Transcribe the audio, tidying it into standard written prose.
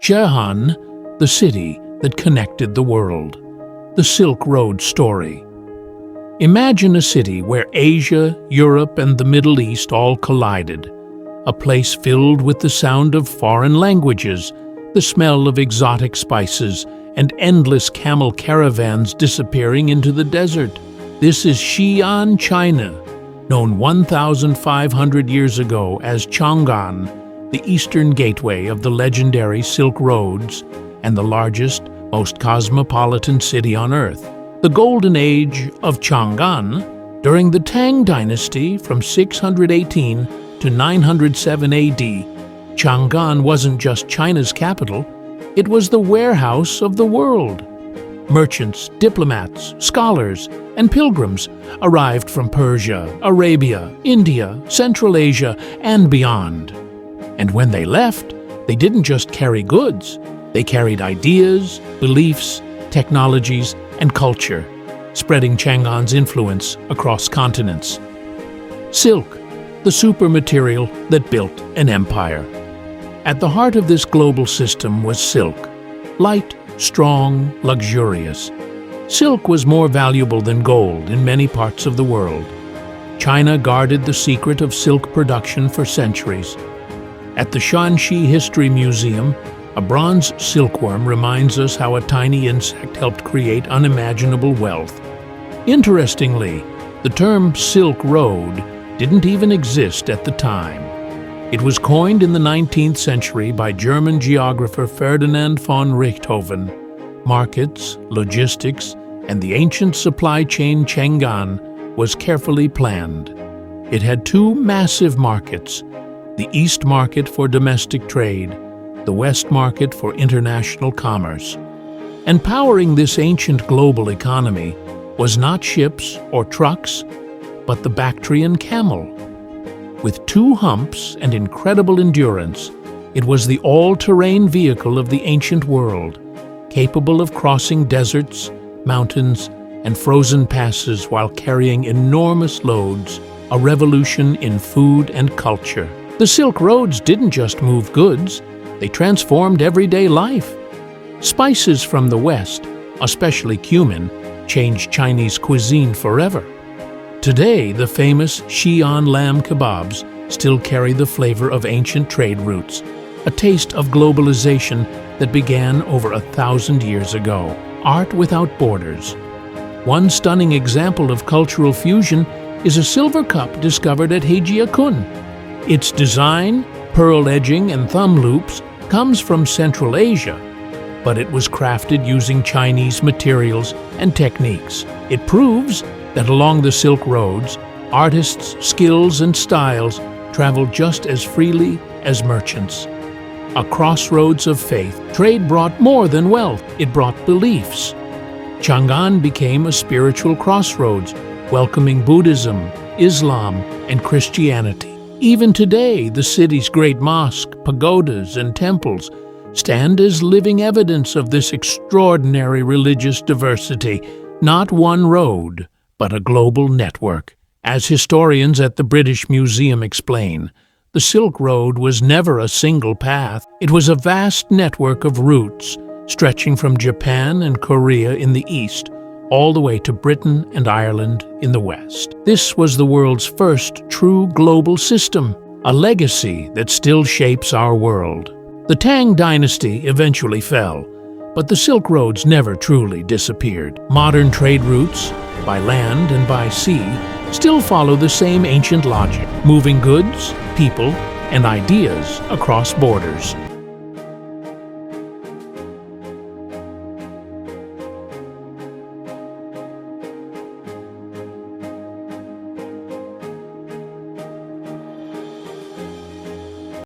Xi'an, the city that connected the world. The Silk Road story. Imagine a city where Asia, Europe, and the Middle East all collided. A place filled with the sound of foreign languages, the smell of exotic spices, and endless camel caravans disappearing into the desert. This is Xi'an, China, known 1,500 years ago as Chang'an, the eastern gateway of the legendary Silk Roads and the largest, most cosmopolitan city on Earth. The golden age of Chang'an, during the Tang Dynasty from 618 to 907 AD, Chang'an wasn't just China's capital, it was the warehouse of the world. Merchants, diplomats, scholars, and pilgrims arrived from Persia, Arabia, India, Central Asia, and beyond. And when they left, they didn't just carry goods, they carried ideas, beliefs, technologies, and culture, spreading Chang'an's influence across continents. Silk, the super material that built an empire. At the heart of this global system was silk, light, strong, luxurious. Silk was more valuable than gold in many parts of the world. China guarded the secret of silk production for centuries. At the Shanxi History Museum, a bronze silkworm reminds us how a tiny insect helped create unimaginable wealth. Interestingly, the term Silk Road didn't even exist at the time. It was coined in the 19th century by German geographer Ferdinand von Richthofen. Markets, logistics, and the ancient supply chain Chang'an was carefully planned. It had two massive markets, the East Market for domestic trade, the West Market for international commerce. And powering this ancient global economy was not ships or trucks, but the Bactrian camel. With two humps and incredible endurance, it was the all-terrain vehicle of the ancient world, capable of crossing deserts, mountains, and frozen passes while carrying enormous loads, a revolution in food and culture. The Silk Roads didn't just move goods, they transformed everyday life. Spices from the West, especially cumin, changed Chinese cuisine forever. Today, the famous Xi'an lamb kebabs still carry the flavor of ancient trade routes, a taste of globalization that began over 1,000 years ago. Art without borders. One stunning example of cultural fusion is a silver cup discovered at Hejiakun. Its design, pearl edging, and thumb loops comes from Central Asia, but it was crafted using Chinese materials and techniques. It proves that along the Silk Roads, artists' skills and styles traveled just as freely as merchants. A crossroads of faith, trade brought more than wealth, it brought beliefs. Chang'an became a spiritual crossroads, welcoming Buddhism, Islam, and Christianity. Even today, the city's Great Mosque, pagodas, and temples stand as living evidence of this extraordinary religious diversity, not one road, but a global network. As historians at the British Museum explain, the Silk Road was never a single path. It was a vast network of routes, stretching from Japan and Korea in the east, all the way to Britain and Ireland in the west. This was the world's first true global system, a legacy that still shapes our world. The Tang Dynasty eventually fell, but the Silk Roads never truly disappeared. Modern trade routes, by land and by sea, still follow the same ancient logic, moving goods, people, and ideas across borders.